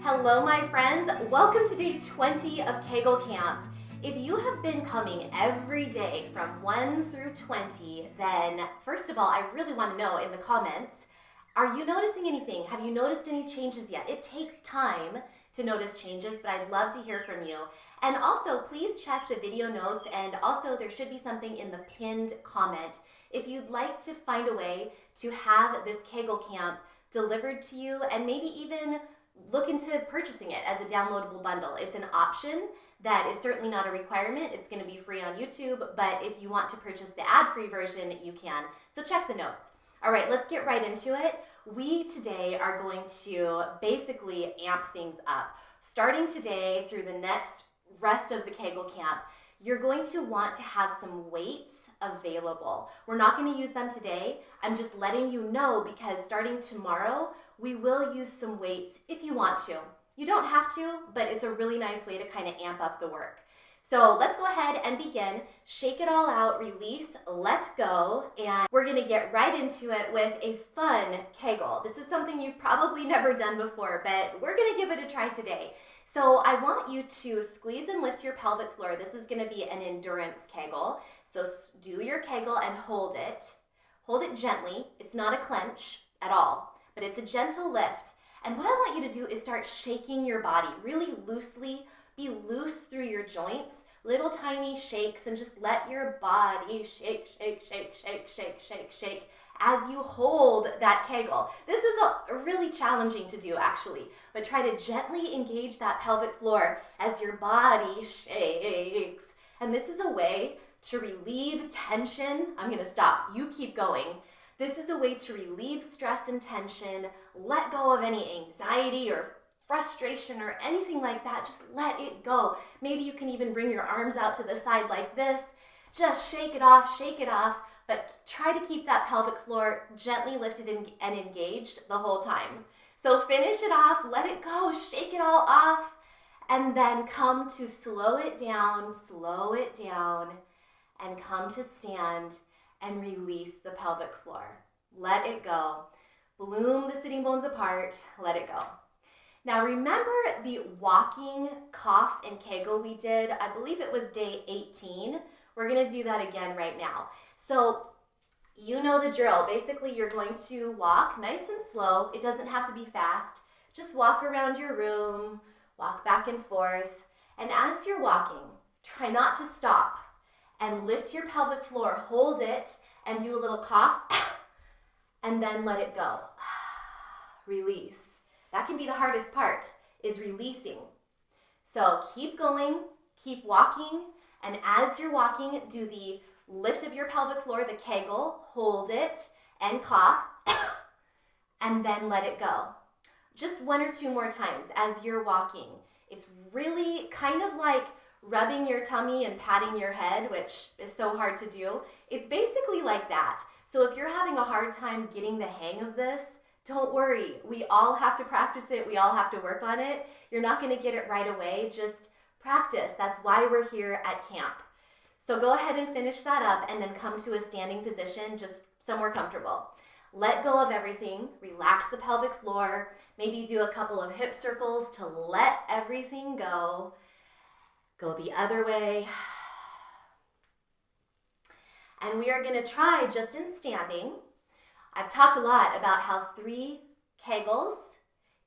Hello, my friends. Welcome to day 20 of Kegel Camp. If you have been coming every day from 1 through 20, then first of all, I really want to know in the comments, are you noticing anything? Have you noticed any changes yet? It takes time to notice changes, but I'd love to hear from you. And also, please check the video notes, and also there should be something in the pinned comment if you'd like to find a way to have this Kegel Camp delivered to you and maybe even look into purchasing it as a downloadable bundle. It's an option that is certainly not a requirement. It's going to be free on YouTube, but if you want to purchase the ad-free version, you can. So check the notes. All right, let's get right into it. We today are going to basically amp things up. Starting today through the next rest of the Kegel Camp, you're going to want to have some weights available. We're not going to use them today. I'm just letting you know because starting tomorrow, we will use some weights if you want to. You don't have to, but it's a really nice way to kind of amp up the work. So let's go ahead and begin. Shake it all out, release, let go, and we're gonna get right into it with a fun Kegel. This is something you've probably never done before, but we're gonna give it a try today. So I want you to squeeze and lift your pelvic floor. This is gonna be an endurance Kegel. So do your Kegel and hold it. Hold it gently. It's not a clench at all, but it's a gentle lift. And what I want you to do is start shaking your body really loosely. Be loose through your joints, little tiny shakes, and just let your body shake, shake, shake, shake, shake, shake, shake as you hold that Kegel. This is really challenging to do actually, but try to gently engage that pelvic floor as your body shakes. And this is a way to relieve tension. I'm gonna stop, you keep going. This is a way to relieve stress and tension, let go of any anxiety or frustration or anything like that. Just let it go. Maybe you can even bring your arms out to the side like this. Just shake it off, but try to keep that pelvic floor gently lifted and engaged the whole time. So finish it off, let it go, shake it all off, and then come to slow it down, and come to stand and release the pelvic floor. Let it go. Bloom the sitting bones apart, let it go. Now remember the walking, cough, and Kegel we did? I believe it was day 18. We're gonna do that again right now. So you know the drill. Basically, you're going to walk nice and slow. It doesn't have to be fast. Just walk around your room, walk back and forth. And as you're walking, try not to stop and lift your pelvic floor. Hold it and do a little cough and then let it go. Release. That can be the hardest part, is releasing. So keep going, keep walking, and as you're walking, do the lift of your pelvic floor, the Kegel, hold it, and cough, and then let it go. Just 1 or 2 more times as you're walking. It's really kind of like rubbing your tummy and patting your head, which is so hard to do. It's basically like that. So if you're having a hard time getting the hang of this, don't worry, we all have to practice it. We all have to work on it. You're not gonna get it right away, just practice. That's why we're here at camp. So go ahead and finish that up and then come to a standing position, just somewhere comfortable. Let go of everything, relax the pelvic floor, maybe do a couple of hip circles to let everything go. Go the other way. And we are gonna try just in standing. I've talked a lot about how 3 Kegels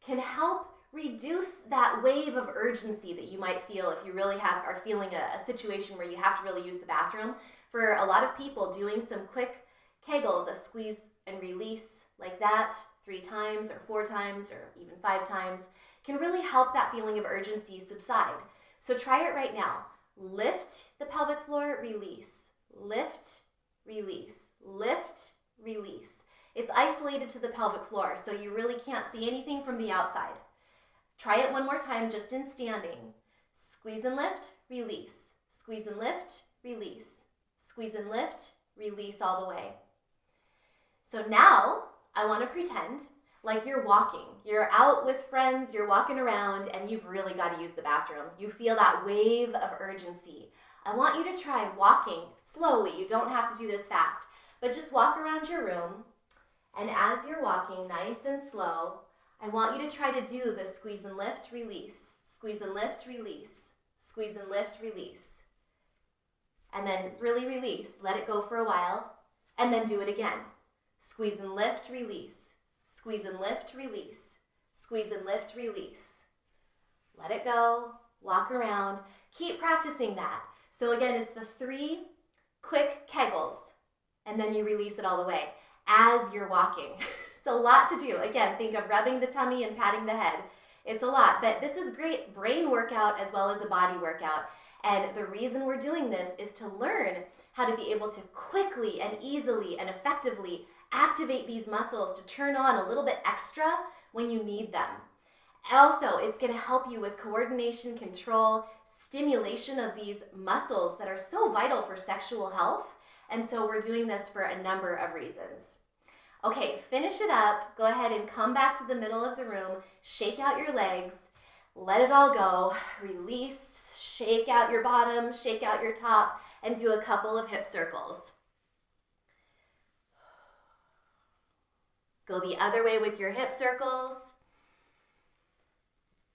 can help reduce that wave of urgency that you might feel if you really are feeling a situation where you have to really use the bathroom. For a lot of people, doing some quick Kegels, a squeeze and release like that 3 times or 4 times or even 5 times, can really help that feeling of urgency subside. So try it right now. Lift the pelvic floor, release. Lift, release. Lift, release. It's isolated to the pelvic floor, so you really can't see anything from the outside. Try it 1 more time just in standing. Squeeze and lift, release. Squeeze and lift, release. Squeeze and lift, release all the way. So now I want to pretend like you're walking. You're out with friends, you're walking around, and you've really got to use the bathroom. You feel that wave of urgency. I want you to try walking slowly. You don't have to do this fast, but just walk around your room. And as you're walking nice and slow, I want you to try to do the squeeze and lift, release, squeeze and lift, release, squeeze and lift, release. And then really release. Let it go for a while. And then do it again. Squeeze and lift, release. Squeeze and lift, release. Squeeze and lift, release. Let it go. Walk around. Keep practicing that. So again, it's the 3 quick kegels. And then you release it all the way as you're walking. It's a lot to do. Again, think of rubbing the tummy and patting the head. It's a lot, but this is great brain workout as well as a body workout. And the reason we're doing this is to learn how to be able to quickly and easily and effectively activate these muscles to turn on a little bit extra when you need them. Also, it's going to help you with coordination, control, stimulation of these muscles that are so vital for sexual health. And so we're doing this for a number of reasons. Okay, finish it up. Go ahead and come back to the middle of the room. Shake out your legs. Let it all go. Release. Shake out your bottom, shake out your top, and do a couple of hip circles. Go the other way with your hip circles.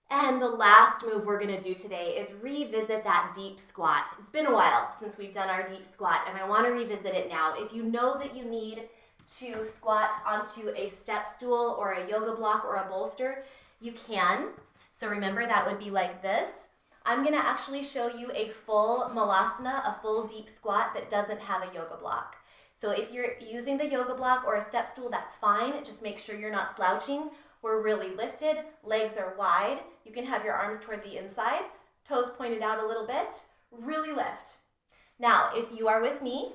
And the last move we're going to do today is revisit that deep squat. It's been a while since we've done our deep squat, and I want to revisit it now. If you know that you need to squat onto a step stool or a yoga block or a bolster, you can. So remember, that would be like this. I'm going to actually show you a full malasana, a full deep squat that doesn't have a yoga block. So if you're using the yoga block or a step stool, that's fine. Just make sure you're not slouching. We're really lifted. Legs are wide. You can have your arms toward the inside. Toes pointed out a little bit. Really lift. Now, if you are with me,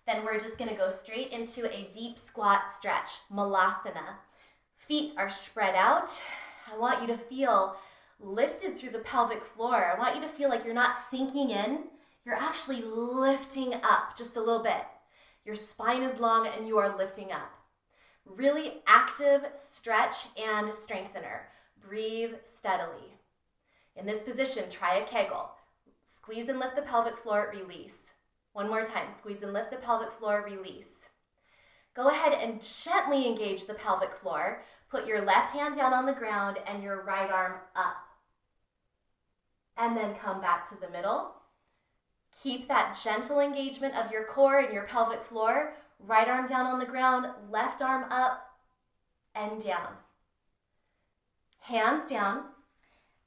then we're just going to go straight into a deep squat stretch, malasana. Feet are spread out. I want you to feel lifted through the pelvic floor. I want you to feel like you're not sinking in. You're actually lifting up just a little bit. Your spine is long and you are lifting up. Really active stretch and strengthener. Breathe steadily. In this position, try a Kegel. Squeeze and lift the pelvic floor, release. One more time, squeeze and lift the pelvic floor, release. Go ahead and gently engage the pelvic floor. Put your left hand down on the ground and your right arm up. And then come back to the middle. Keep that gentle engagement of your core and your pelvic floor. Right arm down on the ground, left arm up and down. Hands down.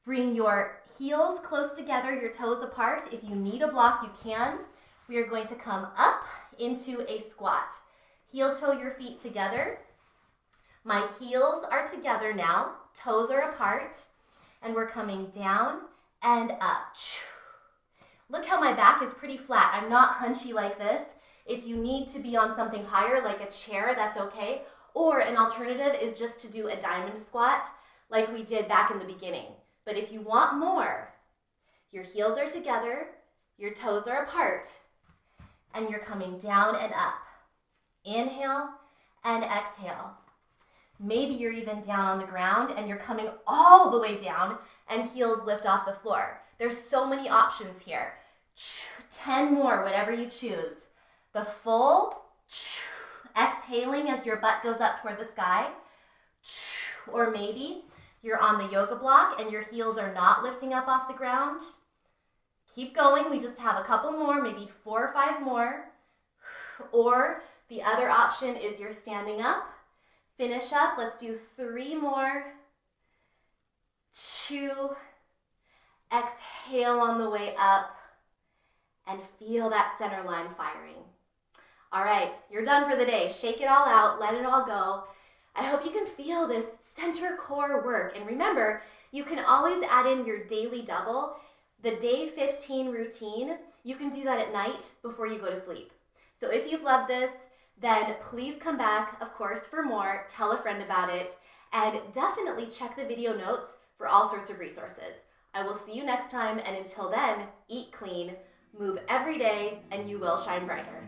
Bring your heels close together, your toes apart. If you need a block, you can. We are going to come up into a squat. Heel toe your feet together. My heels are together now. Toes are apart. And we're coming down and up. Look how my back is pretty flat. I'm not hunchy like this. If you need to be on something higher, like a chair, that's okay. Or an alternative is just to do a diamond squat like we did back in the beginning. But if you want more, your heels are together, your toes are apart, and you're coming down and up. Inhale and exhale. Maybe you're even down on the ground and you're coming all the way down and heels lift off the floor. There's so many options here. 10 more, whatever you choose. The full, exhaling as your butt goes up toward the sky. Or maybe you're on the yoga block and your heels are not lifting up off the ground. Keep going. We just have a couple more, maybe 4 or 5 more. Or the other option is you're standing up. Finish up. Let's do 3 more. 2. Exhale on the way up. And feel that center line firing. All right, you're done for the day. Shake it all out. Let it all go. I hope you can feel this center core work. And remember, you can always add in your daily double. The day 15 routine, you can do that at night before you go to sleep. So if you've loved this, then please come back, of course, for more. Tell a friend about it. And definitely check the video notes for all sorts of resources. I will see you next time. And until then, eat clean, move every day, and you will shine brighter.